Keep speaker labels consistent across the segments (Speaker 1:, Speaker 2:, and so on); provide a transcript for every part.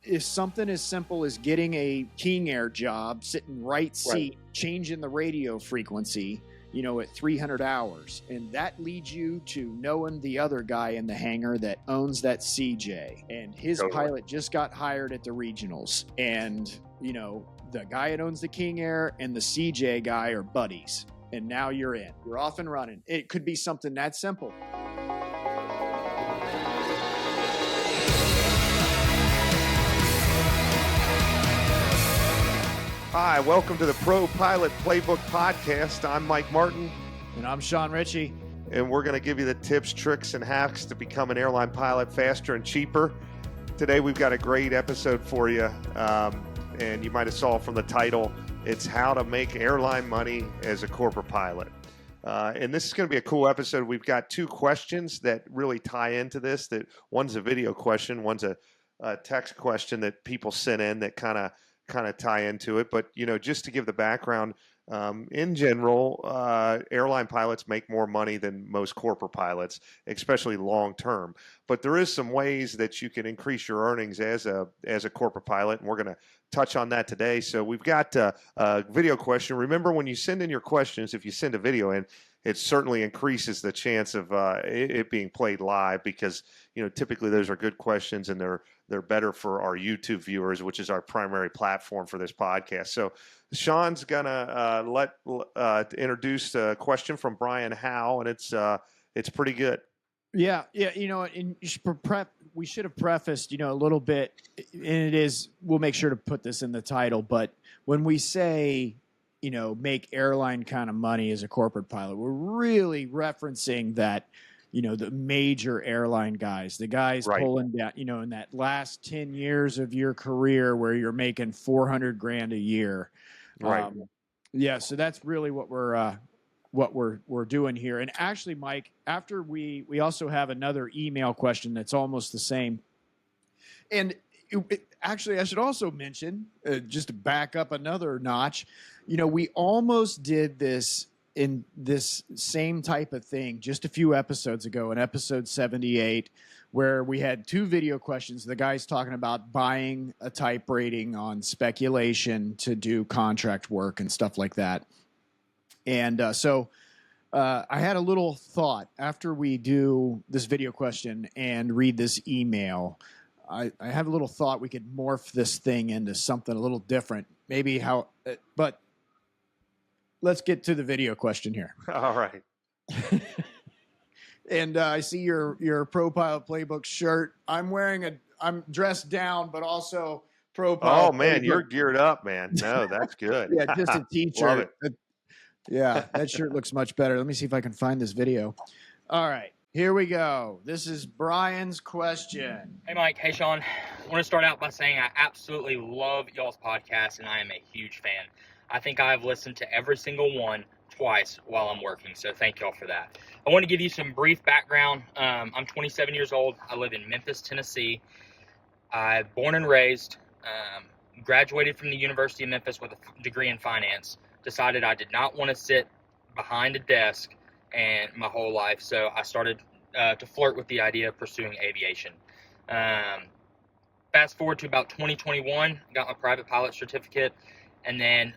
Speaker 1: is something as simple as getting a King Air job, sitting right seat, changing the radio frequency, at 300 hours. And that leads you to knowing the other guy in the hangar that owns that CJ. And his pilot just got hired at the regionals. And, the guy that owns the King Air and the CJ guy are buddies. And now you're in. You're off and running. It could be something that simple.
Speaker 2: Hi, welcome to the Pro-Pilot Playbook podcast. I'm Mike Martin.
Speaker 1: And I'm Sean Ritchie.
Speaker 2: And we're going to give you the tips, tricks, and hacks to become an airline pilot faster and cheaper. Today we've got a great episode for you. And you might have saw from the title, it's how to make airline money as a corporate pilot. And this is going to be a cool episode. We've got two questions that really tie into this. That one's a video question, one's a text question that people sent in that kind of tie into it. But, just to give the background, in general, airline pilots make more money than most corporate pilots, especially long term. But there is some ways that you can increase your earnings as a corporate pilot, and we're going to touch on that today. So we've got a video question. Remember, when you send in your questions, if you send a video in, it certainly increases the chance of it being played live because, typically those are good questions and they're better for our YouTube viewers, which is our primary platform for this podcast. So Sean's gonna introduce a question from Bryan Howe, and it's pretty good.
Speaker 1: Yeah. And we should have prefaced, a little bit, and it is. We'll make sure to put this in the title. But when we say, make airline kind of money as a corporate pilot, we're really referencing that, the major airline guys, the guys pulling down, in that last 10 years of your career where you're making $400,000 a year.
Speaker 2: Right.
Speaker 1: So that's really what we're doing here. And actually, Mike, after we also have another email question that's almost the same. And actually, I should also mention, just to back up another notch, we almost did this in this same type of thing just a few episodes ago in episode 78, where we had two video questions. The guy's talking about buying a type rating on speculation to do contract work and stuff like that. And so I had a little thought after we do this video question and read this email. I have a little thought we could morph this thing into something a little different. Maybe but let's get to the video question here.
Speaker 2: All right.
Speaker 1: And I see your Pro-Pilot Playbook shirt. I'm dressed down, but also Pro-Pilot.
Speaker 2: Oh man,
Speaker 1: Playbook.
Speaker 2: You're geared up, man. No, that's good.
Speaker 1: Yeah, just a t-shirt.
Speaker 2: Love it.
Speaker 1: Yeah, that shirt looks much better. Let me see if I can find this video. All right, here we go. This is Bryan's question.
Speaker 3: Hey, Mike. Hey, Sean. I want to start out by saying I absolutely love y'all's podcast, and I am a huge fan. I think I've listened to every single one twice while I'm working, so thank y'all for that. I want to give you some brief background. I'm 27 years old. I live in Memphis, Tennessee. I'm born and raised, graduated from the University of Memphis with a degree in finance, decided I did not want to sit behind a desk and my whole life, so I started to flirt with the idea of pursuing aviation. Fast forward to about 2021, got my private pilot certificate, and then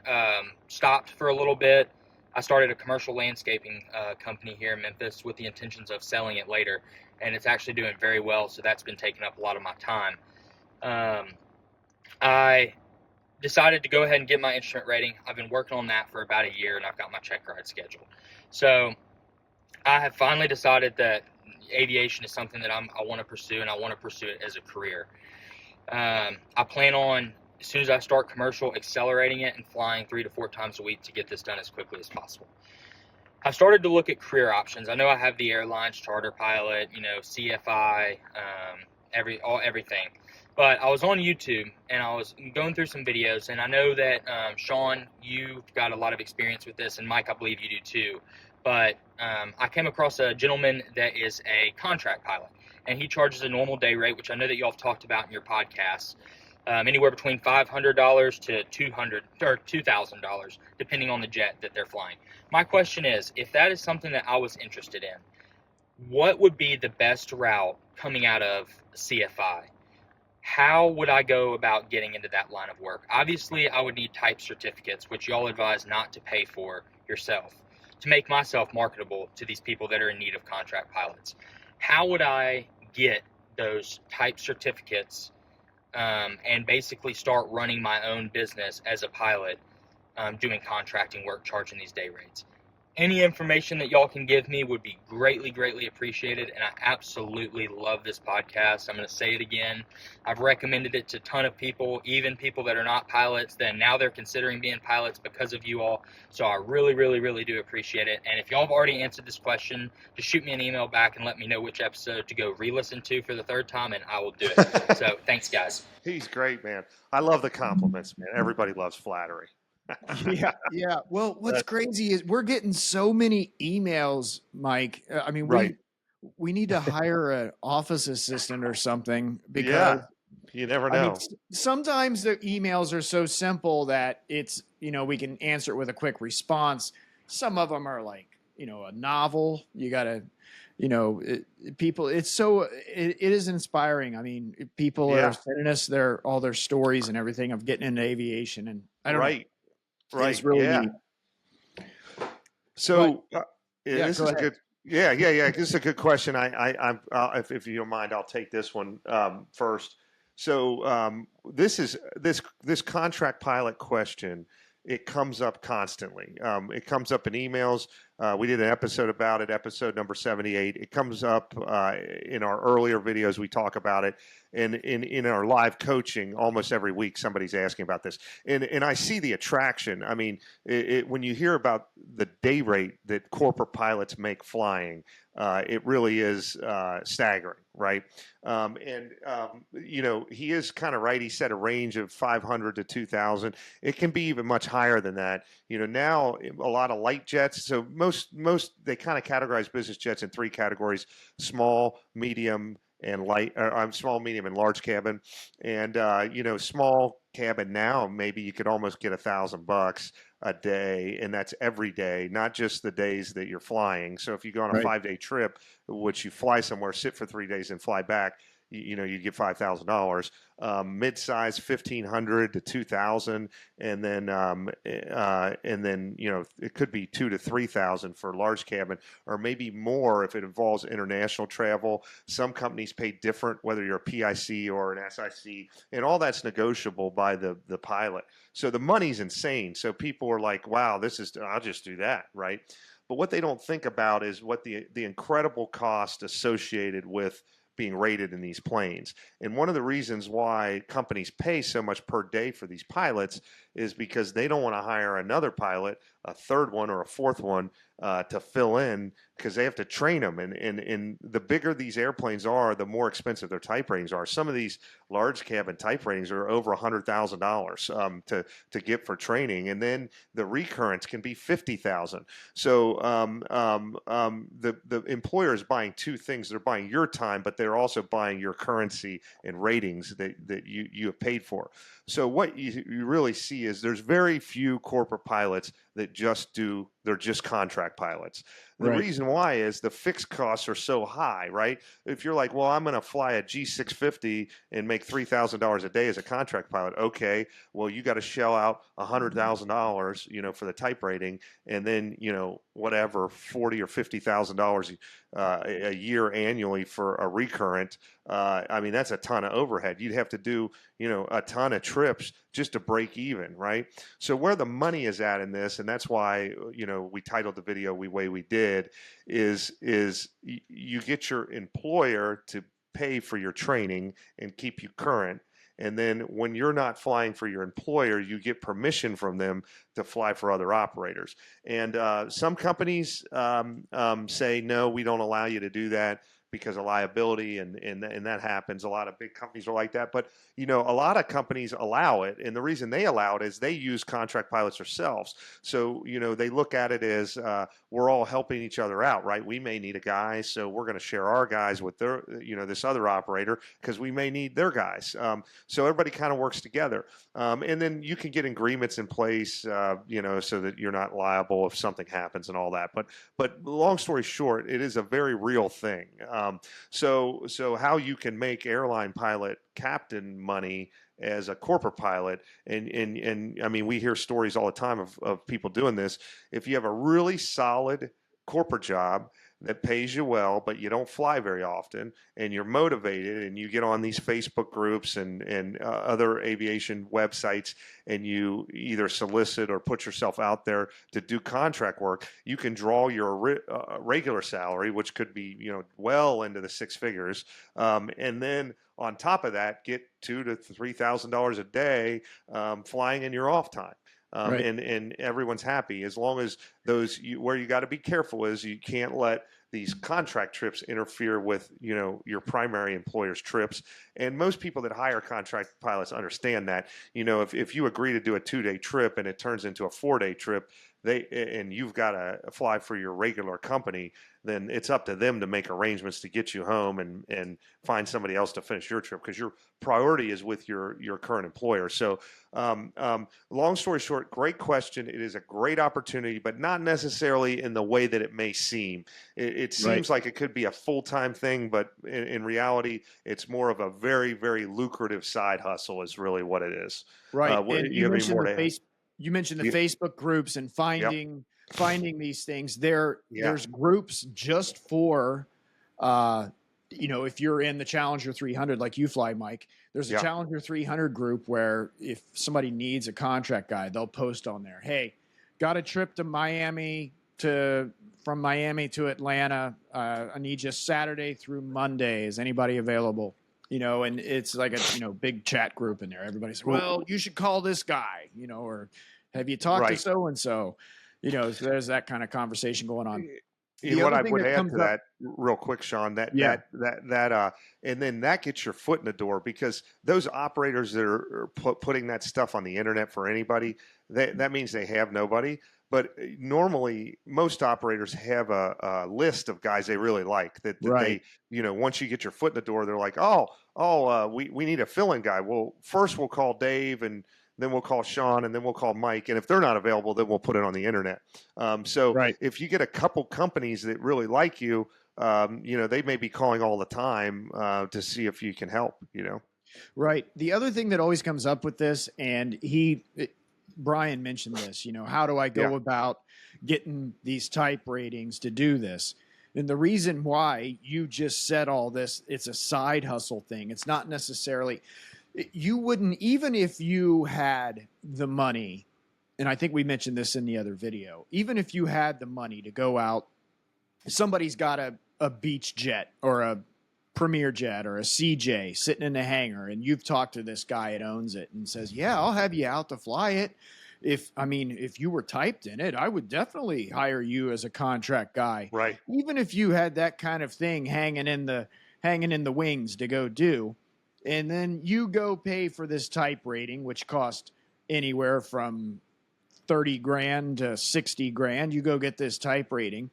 Speaker 3: stopped for a little bit. I started a commercial landscaping company here in Memphis with the intentions of selling it later, and it's actually doing very well, so that's been taking up a lot of my time. I decided to go ahead and get my instrument rating. I've been working on that for about a year, and I've got my check ride scheduled. So I have finally decided that aviation is something that I want to pursue, and I want to pursue it as a career. I plan on, as soon as I start commercial, accelerating it and flying 3 to 4 times a week to get this done as quickly as possible. I've started to look at career options. I know I have the airlines, charter pilot, CFI, everything. But I was on YouTube and I was going through some videos, and I know that Sean, you've got a lot of experience with this, and Mike, I believe you do too. But I came across a gentleman that is a contract pilot, and he charges a normal day rate, which I know that y'all have talked about in your podcasts. Anywhere between $500 to $200 or $2,000, depending on the jet that they're flying. My question is, if that is something that I was interested in, what would be the best route coming out of CFI? how would I go about getting into that line of work? Obviously, I would need type certificates, which y'all advise not to pay for yourself, to make myself marketable to these people that are in need of contract pilots. How would I get those type certificates and basically start running my own business as a pilot, doing contracting work, charging these day rates? Any information that y'all can give me would be greatly, greatly appreciated. And I absolutely love this podcast. I'm going to say it again. I've recommended it to a ton of people, even people that are not pilots. Then now they're considering being pilots because of you all. So I really, really, really do appreciate it. And if y'all have already answered this question, just shoot me an email back and let me know which episode to go re-listen to for the third time, and I will do it. So thanks, guys.
Speaker 2: He's great, man. I love the compliments, man. Everybody loves flattery.
Speaker 1: Yeah. Well, what's crazy is we're getting so many emails, Mike. I mean,
Speaker 2: Right.
Speaker 1: we need to hire an office assistant or something because
Speaker 2: Yeah. You never know.
Speaker 1: I mean, sometimes the emails are so simple that it's, we can answer it with a quick response. Some of them are like, a novel. You got to, people, it is inspiring. I mean, people are sending us all their stories and everything of getting into aviation. And I don't know.
Speaker 2: Right.
Speaker 1: It's really neat.
Speaker 2: So this is
Speaker 1: go
Speaker 2: a
Speaker 1: ahead.
Speaker 2: good. Yeah. This is a good question. If you don't mind, I'll take this one first. So this contract pilot question. It comes up constantly. It comes up in emails. We did an episode about it, episode number 78. It comes up in our earlier videos. We talk about it. And in our live coaching, almost every week, somebody's asking about this. And I see the attraction. I mean, when you hear about the day rate that corporate pilots make flying, it really is staggering, right? He is kind of right. He set a range of 500 to 2,000. It can be even much higher than that. Now a lot of light jets. So most they kind of categorize business jets in three categories: small, medium, and light. Small, medium, and large cabin. And small cabin now, maybe you could almost get $1,000 a day, and that's every day, not just the days that you're flying. So if you go on a 5-day trip, which you fly somewhere, sit for 3 days, and fly back, you'd get $5,000. Mid-size, 1,500 to 2,000, and then it could be 2,000 to 3,000 for large cabin, or maybe more if it involves international travel. Some companies pay different, whether you're a PIC or an SIC, and all that's negotiable by the pilot. So the money's insane. So people are like, "Wow, I'll just do that," right? But what they don't think about is what the incredible cost associated with being rated in these planes. And one of the reasons why companies pay so much per day for these pilots is because they don't want to hire another pilot, a third one or a fourth one, to fill in, because they have to train them. And the bigger these airplanes are, the more expensive their type ratings are. Some of these large cabin type ratings are over $100,000 to get for training, and then the recurrence can be $50,000. So the employer is buying two things. They're buying your time, but they're also buying your currency and ratings that you have paid for. So what you really see is there's very few corporate pilots that they're just contract pilots. The reason why is the fixed costs are so high, right? If you're like, well, I'm going to fly a G650 and make $3,000 a day as a contract pilot. Okay, well, you got to shell out $100,000, for the type rating, and then, whatever, $40,000 or $50,000 a year annually for a recurrent. I mean, that's a ton of overhead. You'd have to do, a ton of trips just to break even, right? So where the money is at in this, and that's why, we titled the video the way we did, is you get your employer to pay for your training and keep you current. And then when you're not flying for your employer, you get permission from them to fly for other operators. And some companies say, no, we don't allow you to do that because of liability, and that happens. A lot of big companies are like that. But, a lot of companies allow it. And the reason they allow it is they use contract pilots themselves. So, they look at it as we're all helping each other out, right? We may need a guy, so we're going to share our guys with their, this other operator, because we may need their guys. So everybody kind of works together. And then you can get agreements in place, so that you're not liable if something happens and all that. But long story short, it is a very real thing. So how you can make airline pilot captain money as a corporate pilot, and I mean, we hear stories all the time of people doing this. If you have a really solid corporate job that pays you well, but you don't fly very often, and you're motivated, and you get on these Facebook groups and other aviation websites, and you either solicit or put yourself out there to do contract work, you can draw your regular salary, which could be well into the six figures, and then on top of that, get $2,000 to $3,000 a day flying in your off time.
Speaker 1: Right.
Speaker 2: And everyone's happy as long as where you got to be careful is you can't let these contract trips interfere with your primary employer's trips. And most people that hire contract pilots understand that. If you agree to do a 2-day trip and it turns into a 4-day trip, and you've got to fly for your regular company, then it's up to them to make arrangements to get you home and find somebody else to finish your trip, because your priority is with your current employer. So long story short, great question. It is a great opportunity, but not necessarily in the way that it may seem. It seems like it could be a full-time thing, but in reality, it's more of a very, very lucrative side hustle is really what it is.
Speaker 1: Right. And you mentioned the Facebook groups and finding these things. There's groups just for, if you're in the Challenger 300, like you fly, Mike, there's a Challenger 300 group where if somebody needs a contract guy, they'll post on there, hey, got a trip to from Miami to Atlanta. I need you Saturday through Monday. Is anybody available? And it's like a, big chat group in there. Everybody's, well, you should call this guy, or have you talked to so-and-so? So there's that kind of conversation going on.
Speaker 2: What I would add to that real quick, Sean, and then that gets your foot in the door, because those operators that are putting that stuff on the internet for anybody, that means they have nobody. But normally, most operators have a list of guys they really like that they, once you get your foot in the door, they're like, we need a fill-in guy. Well, first we'll call Dave, and then we'll call Sean, and then we'll call Mike. And if they're not available, then we'll put it on the internet. If you get a couple companies that really like you, they may be calling all the time to see if you can help,
Speaker 1: Right. The other thing that always comes up with this, and Bryan mentioned this, how do I go about getting these type ratings to do this? And the reason why you just said all this, it's a side hustle thing. It's not necessarily, you wouldn't, even if you had the money, and I think we mentioned this in the other video, even if you had the money to go out, somebody's got a beach jet or a Premier Jet or a CJ sitting in the hangar, and you've talked to this guy that owns it and says, yeah, I'll have you out to fly it. If you were typed in it, I would definitely hire you as a contract guy.
Speaker 2: Right.
Speaker 1: Even if you had that kind of thing hanging in the wings to go do, and then you go pay for this type rating, which cost anywhere from $30,000 to $60,000. You go get this type rating.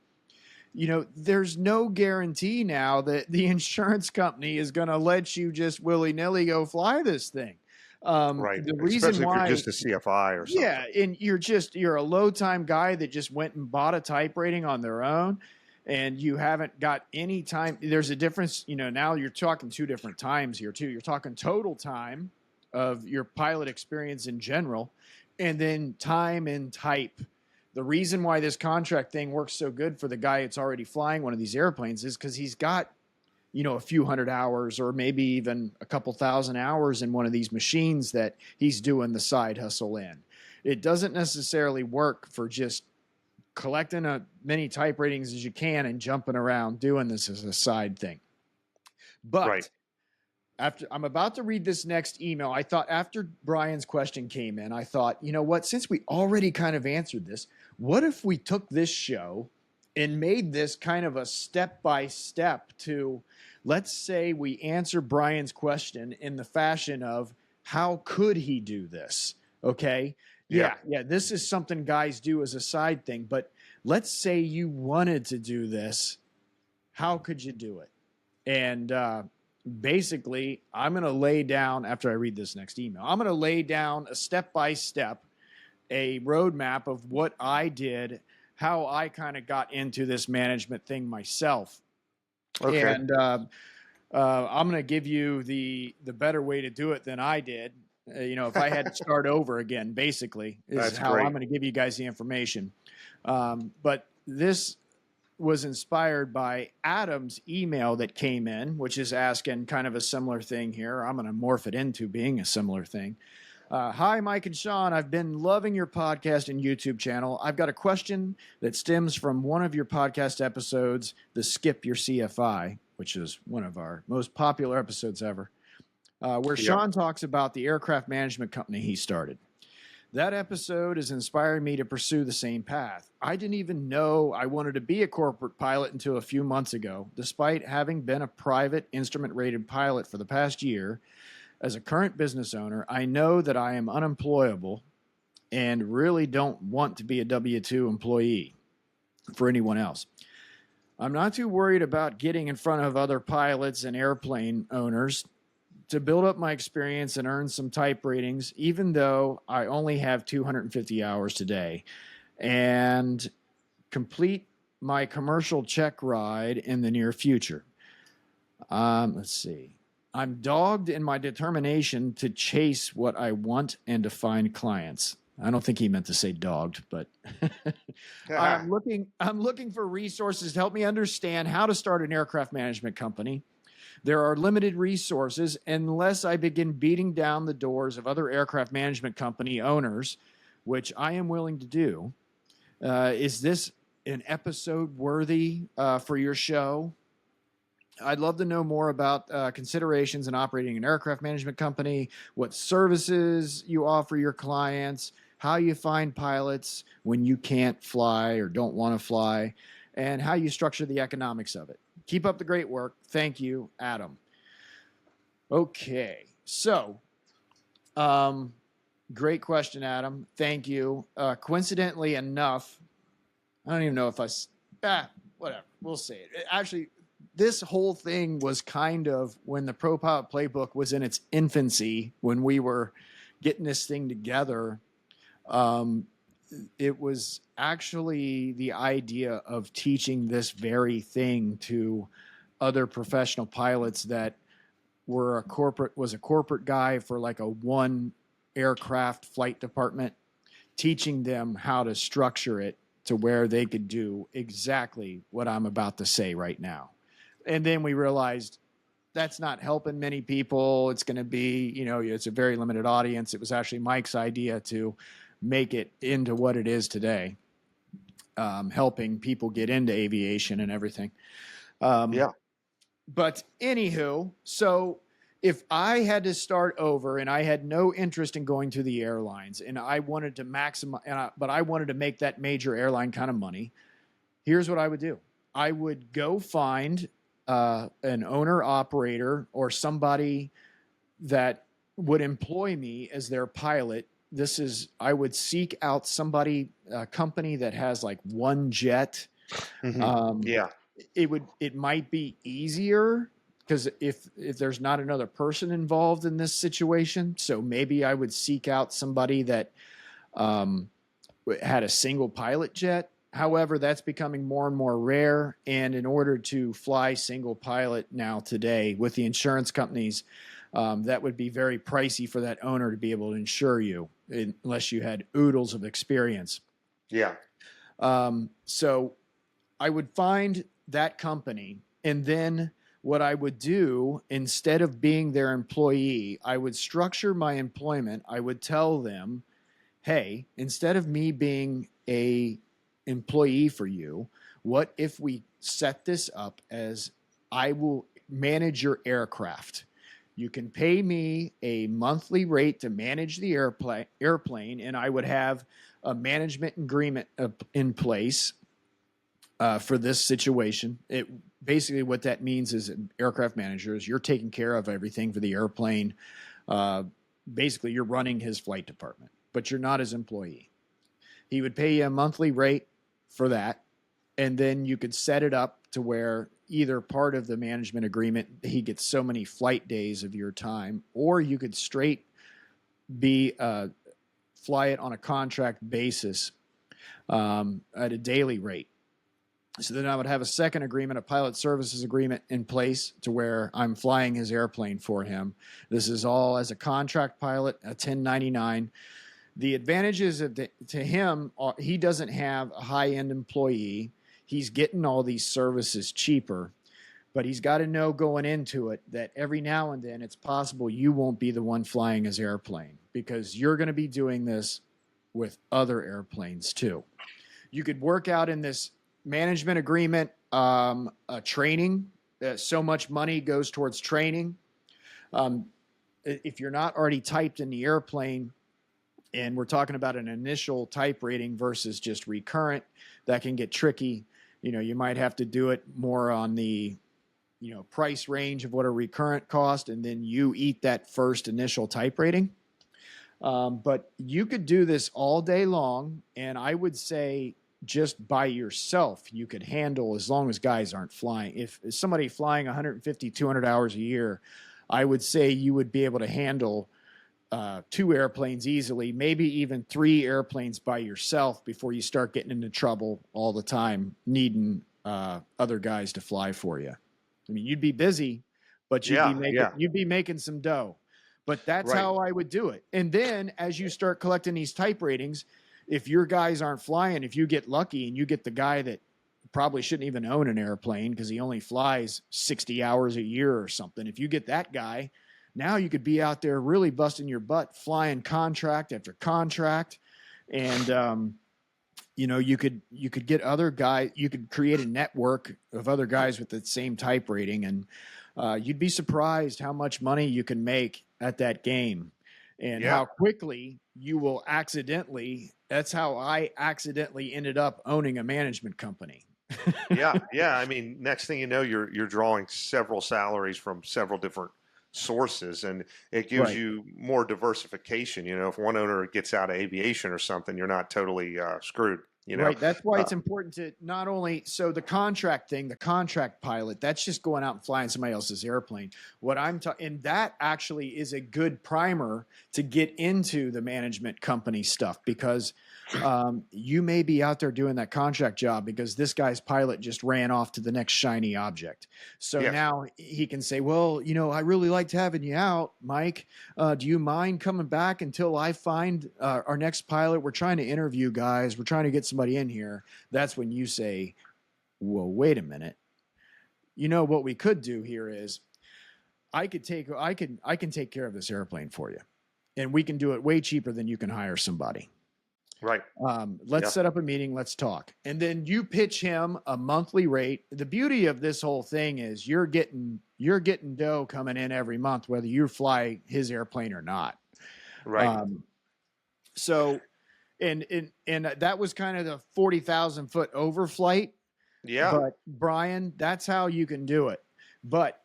Speaker 1: There's no guarantee now that the insurance company is going to let you just willy-nilly go fly this thing.
Speaker 2: Right.
Speaker 1: The reason
Speaker 2: especially
Speaker 1: why,
Speaker 2: if you're just a CFI or something.
Speaker 1: Yeah, and you're a low-time guy that just went and bought a type rating on their own, and you haven't got any time. There's a difference. Now you're talking two different times here, too. You're talking total time of your pilot experience in general, and then time in type. The reason why this contract thing works so good for the guy that's already flying one of these airplanes is because he's got, a few hundred hours or maybe even a couple thousand hours in one of these machines that he's doing the side hustle in. It doesn't necessarily work for just collecting as many type ratings as you can and jumping around doing this as a side thing. But after I'm about to read this next email, I thought after Bryan's question came in, I thought, what, since we already kind of answered this, what if we took this show and made this kind of a step-by-step to, let's say we answer Bryan's question in the fashion of how could he do this? Okay. Yeah. This is something guys do as a side thing, but let's say you wanted to do this. How could you do it? And, basically, I'm going to lay down, after I read this next email, I'm going to lay down a step-by-step, a roadmap of what I did, how I kind of got into this management thing myself.
Speaker 2: Okay.
Speaker 1: And I'm going to give you the better way to do it than I did. If I had to start over again, basically, is
Speaker 2: That's
Speaker 1: how
Speaker 2: great.
Speaker 1: I'm going to give you guys the information. But this was inspired by Adam's email that came in, which is asking kind of a similar thing here. I'm going to morph it into being a similar thing. Hi, Mike and Sean. I've been loving your podcast and YouTube channel. I've got a question that stems from one of your podcast episodes, the Skip Your CFI, which is one of our most popular episodes ever, where Sean talks about the aircraft management company he started. That episode has inspired me to pursue the same path. I didn't even know I wanted to be a corporate pilot until a few months ago. Despite having been a private instrument-rated pilot for the past year, as a current business owner, I know that I am unemployable and really don't want to be a W-2 employee for anyone else. I'm not too worried about getting in front of other pilots and airplane owners to build up my experience and earn some type ratings, even though I only have 250 hours today, and complete my commercial check ride in the near future. Let's see. I'm dogged in my determination to chase what I want and to find clients. I don't think he meant to say dogged, but I'm looking for resources to help me understand how to start an aircraft management company. There are limited resources unless I begin beating down the doors of other aircraft management company owners, which I am willing to do. Is this an episode worthy for your show? I'd love to know more about considerations in operating an aircraft management company, what services you offer your clients, how you find pilots when you can't fly or don't want to fly, and how you structure the economics of it. Keep up the great work. Thank you, Adam. Okay, so great question, Adam. Thank you. Coincidentally enough, I don't even know if whatever. We'll say it. Actually, this whole thing was kind of when the Pro-Pilot Playbook was in its infancy, when we were getting this thing together. It was actually the idea of teaching this very thing to other professional pilots that was a corporate guy for like a one aircraft flight department, teaching them how to structure it to where they could do exactly what I'm about to say right now. And then we realized that's not helping many people. It's going to be, it's a very limited audience. It was actually Mike's idea to make it into what it is today, helping people get into aviation and everything. But anywho, so if I had to start over and I had no interest in going to the airlines and I wanted to maximize, but I wanted to make that major airline kind of money, here's what I would do. I would go find an owner operator or somebody that would employ me as their pilot. I would seek out a company that has like one jet. It might be easier because if there's not another person involved in this situation, so maybe I would seek out somebody that had a single pilot jet. However, that's becoming more and more rare. And in order to fly single pilot now today with the insurance companies, that would be very pricey for that owner to be able to insure you unless you had oodles of experience.
Speaker 2: Yeah.
Speaker 1: So I would find that company, and then what I would do, instead of being their employee, I would structure my employment. I would tell them, hey, instead of me being a employee for you, what if we set this up as I will manage your aircraft? You can pay me a monthly rate to manage the airplane, and I would have a management agreement in place for this situation. Basically what that means is aircraft managers, you're taking care of everything for the airplane. Basically, you're running his flight department, but you're not his employee. He would pay you a monthly rate for that, and then you could set it up to where either part of the management agreement, he gets so many flight days of your time, or you could straight fly it on a contract basis at a daily rate. So then I would have a second agreement, a pilot services agreement in place to where I'm flying his airplane for him. This is all as a contract pilot, a 1099. The advantages to him, he doesn't have a high-end employee. He's getting all these services cheaper, but he's got to know going into it that every now and then it's possible you won't be the one flying his airplane because you're going to be doing this with other airplanes too. You could work out in this management agreement, training. So much money goes towards training. If you're not already typed in the airplane, and we're talking about an initial type rating versus just recurrent, that can get tricky. You might have to do it more on the, price range of what a recurrent cost, and then you eat that first initial type rating. But you could do this all day long, and I would say just by yourself, you could handle, as long as guys aren't flying. If somebody flying 150, 200 hours a year, I would say you would be able to handle 2 airplanes easily, maybe even 3 airplanes by yourself before you start getting into trouble all the time, needing other guys to fly for you. I mean, you'd be busy, but you'd be making some dough. But that's how I would do it. And then as you start collecting these type ratings, if your guys aren't flying, if you get lucky and you get the guy that probably shouldn't even own an airplane because he only flies 60 hours a year or something, if you get that guy, now you could be out there really busting your butt, flying contract after contract. And, you could get other guys, you could create a network of other guys with the same type rating. And you'd be surprised how much money you can make at that game and how quickly you will accidentally. That's how I accidentally ended up owning a management company.
Speaker 2: Yeah. I mean, next thing you know, you're drawing several salaries from several different sources, and it gives you more diversification. If one owner gets out of aviation or something, you're not totally screwed.
Speaker 1: Right. That's why it's important to not only, so the contract thing, the contract pilot, that's just going out and flying somebody else's airplane. What I'm talking, and that actually is a good primer to get into the management company stuff, because you may be out there doing that contract job because this guy's pilot just ran off to the next shiny object. So now he can say, well, I really liked having you out, Mike. Do you mind coming back until I find our next pilot? We're trying to interview guys. We're trying to get somebody in here. That's when you say, well, wait a minute. What we could do here is I can take care of this airplane for you, and we can do it way cheaper than you can hire somebody.
Speaker 2: Right.
Speaker 1: Let's set up a meeting. Let's talk. And then you pitch him a monthly rate. The beauty of this whole thing is you're getting dough coming in every month, whether you fly his airplane or not.
Speaker 2: Right.
Speaker 1: So, and that was kind of the 40,000 foot overflight.
Speaker 2: Yeah.
Speaker 1: But Bryan, that's how you can do it. But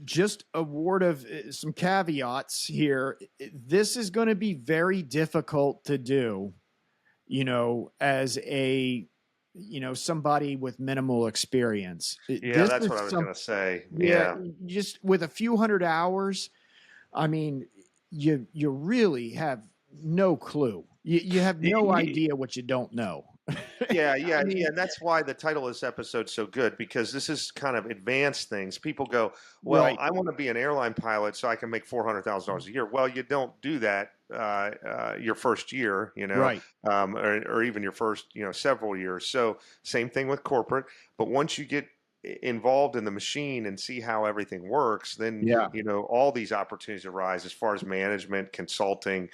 Speaker 1: just a word of some caveats here. This is going to be very difficult to do, as a, somebody with minimal experience.
Speaker 2: That's what I was going to say. Yeah.
Speaker 1: Just with a few hundred hours, I mean, you really have no clue. You have no idea what you don't know.
Speaker 2: And that's why the title of this episode's so good, because this is kind of advanced things. People go, well, I want to be an airline pilot so I can make $400,000 a year. Well, you don't do that your first year, or even your first, several years. So same thing with corporate. But once you get involved in the machine and see how everything works, then all these opportunities arise as far as management, consulting,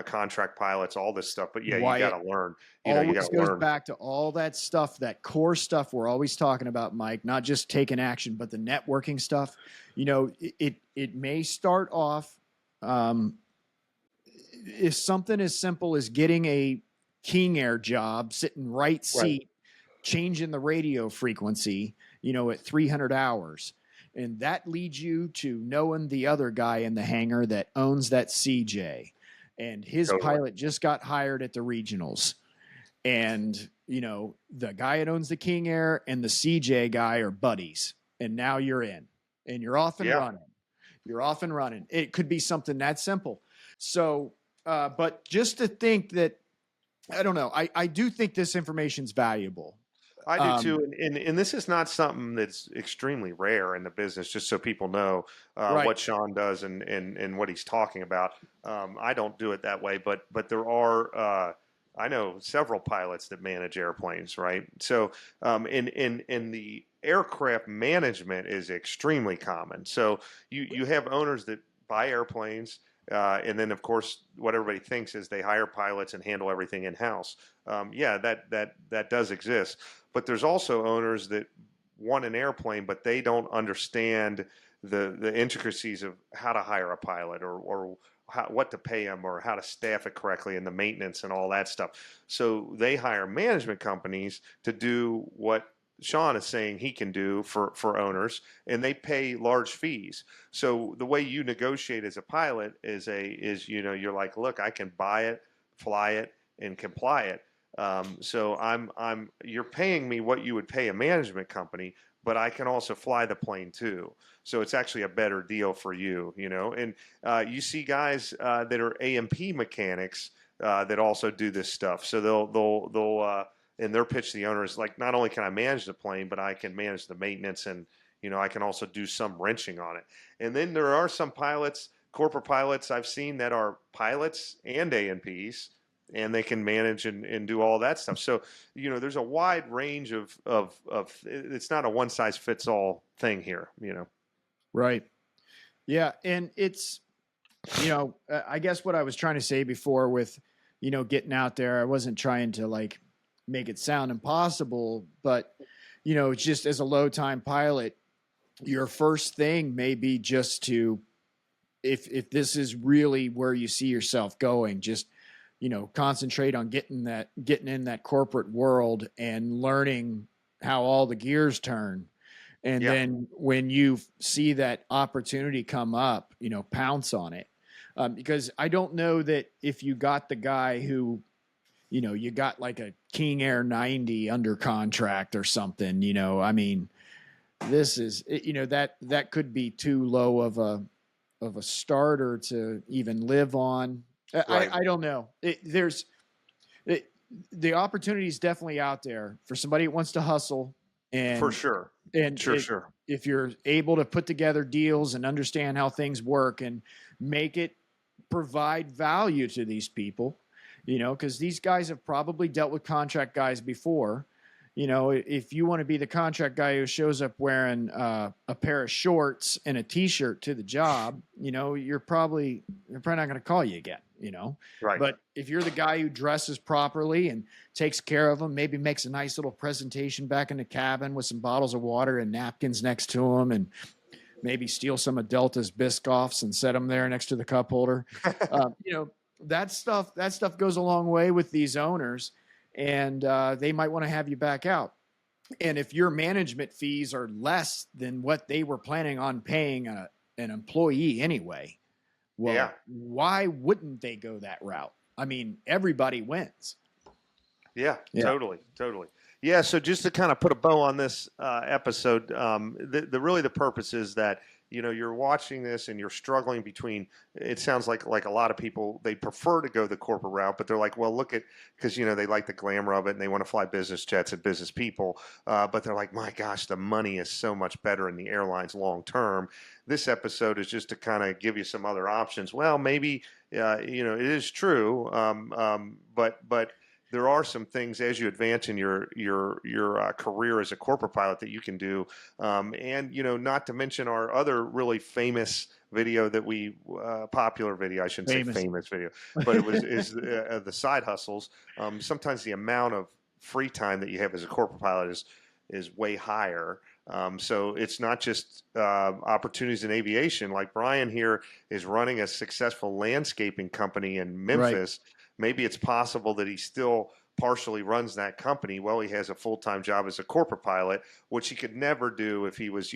Speaker 2: contract pilots, all this stuff. But you got to learn.
Speaker 1: Always goes back to all that stuff, that core stuff we're always talking about, Mike. Not just taking action, but the networking stuff. It may start off if something as simple as getting a King Air job, sitting right seat, changing the radio frequency, at 300 hours. And that leads you to knowing the other guy in the hangar that owns that CJ. And his pilot just got hired at the regionals. And, the guy that owns the King Air and the CJ guy are buddies. And now you're in. And you're off and running. You're off and running. It could be something that simple. So, but just to think that, I don't know, I do think this information's valuable.
Speaker 2: I do too, and this is not something that's extremely rare in the business. Just so people know
Speaker 1: Right.
Speaker 2: what Sean does and what he's talking about. I don't do it that way, but there are. I know several pilots that manage airplanes, right? So, in the aircraft management is extremely common. So you have owners that buy airplanes. And then, of course, what everybody thinks is they hire pilots and handle everything in house. Yeah, that does exist. But there's also owners that want an airplane, but they don't understand the intricacies of how to hire a pilot or what to pay them or how to staff it correctly and the maintenance and all that stuff. So they hire management companies to do what Sean is saying he can do for owners, and they pay large fees. So the way you negotiate as a pilot is you're like, look, I can buy it, fly it, and comply it. So you're paying me what you would pay a management company, but I can also fly the plane too. So it's actually a better deal for you, And you see guys that are A&P mechanics that also do this stuff. So they'll and their pitch to the owner is like, not only can I manage the plane, but I can manage the maintenance, and I can also do some wrenching on it. And then there are some pilots, corporate pilots I've seen that are pilots and A&Ps, and they can manage and do all that stuff. So, there's a wide range of it's not a one size fits all thing here,
Speaker 1: Right. Yeah. And it's, I guess what I was trying to say before with, getting out there, I wasn't trying to like make it sound impossible, but, just as a low time pilot, your first thing may be just to, if this is really where you see yourself going, just, concentrate on getting in that corporate world and learning how all the gears turn. And then when you see that opportunity come up, pounce on it. Because I don't know that if you got the guy who, you got like a King Air 90 under contract or something, I mean, this is, that could be too low of a starter to even live on.
Speaker 2: Right.
Speaker 1: I don't know. The opportunity is definitely out there for somebody who wants to hustle. And
Speaker 2: for sure.
Speaker 1: And
Speaker 2: sure.
Speaker 1: If you're able to put together deals and understand how things work and make it provide value to these people, because these guys have probably dealt with contract guys before. If you want to be the contract guy who shows up wearing a pair of shorts and a T-shirt to the job, they're probably not going to call you again.
Speaker 2: Right.
Speaker 1: But if you're the guy who dresses properly and takes care of them, maybe makes a nice little presentation back in the cabin with some bottles of water and napkins next to them, and maybe steal some of Delta's Biscoffs and set them there next to the cup holder. That stuff goes a long way with these owners, and they might want to have you back out. And if your management fees are less than what they were planning on paying an employee anyway, well, why wouldn't they go that route? I mean, everybody wins.
Speaker 2: Yeah, totally. Yeah, so just to kind of put a bow on this episode, the purpose is that you're watching this and you're struggling between. It sounds like a lot of people, they prefer to go the corporate route, but they're like, well, look at, because they like the glamour of it and they want to fly business jets and business people, but they're like, my gosh, the money is so much better in the airlines long term. This episode is just to kind of give you some other options. Well, maybe it is true, but there are some things as you advance in your career as a corporate pilot that you can do, and not to mention our other really famous video that popular video, I shouldn't say famous video, but it is the side hustles. Sometimes the amount of free time that you have as a corporate pilot is way higher. So it's not just opportunities in aviation. Like Bryan here is running a successful landscaping company in Memphis. Right. Maybe it's possible that he still partially runs that company. Well, he has a full-time job as a corporate pilot, which he could never do if he was,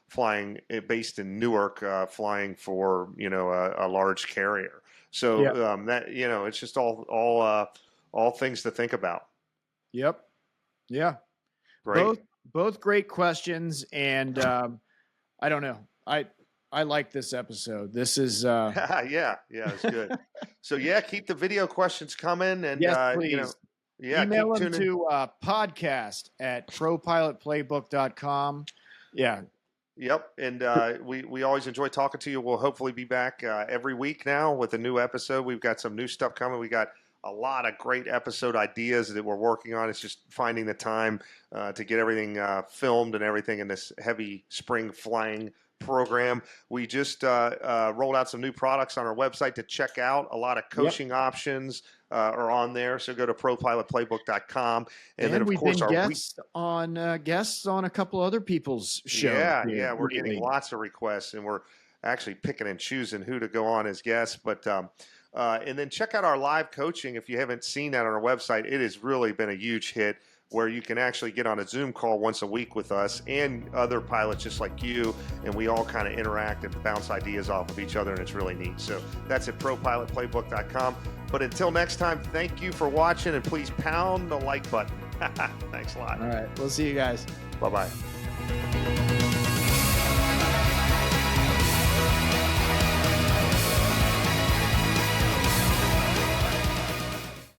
Speaker 2: flying based in Newark, flying for, a large carrier. So that, it's just all things to think about.
Speaker 1: Yep. Yeah.
Speaker 2: Great.
Speaker 1: Both great questions. And I don't know. I like this episode. This is
Speaker 2: yeah, it's good. So keep the video questions coming, and
Speaker 1: yes, please.
Speaker 2: Yeah,
Speaker 1: email
Speaker 2: keep
Speaker 1: them
Speaker 2: tuning.
Speaker 1: to podcast@propilotplaybook.com. Yeah.
Speaker 2: Yep, and we always enjoy talking to you. We'll hopefully be back every week now with a new episode. We've got some new stuff coming. We got a lot of great episode ideas that we're working on. It's just finding the time to get everything filmed and everything in this heavy spring flying program. We just rolled out some new products on our website to check out. A lot of coaching options are on there. So go to ProPilotPlaybook.com.
Speaker 1: And
Speaker 2: then, of
Speaker 1: we've
Speaker 2: course,
Speaker 1: been
Speaker 2: our
Speaker 1: guests on a couple other people's shows.
Speaker 2: Yeah, we're getting lots of requests, and we're actually picking and choosing who to go on as guests. But and then check out our live coaching if you haven't seen that on our website. It has really been a huge hit, where you can actually get on a Zoom call once a week with us and other pilots just like you, and we all kind of interact and bounce ideas off of each other, and it's really neat. So that's at ProPilotPlaybook.com. But until next time, thank you for watching, and please pound the like button. Thanks a lot.
Speaker 1: All right. We'll see you guys.
Speaker 2: Bye-bye.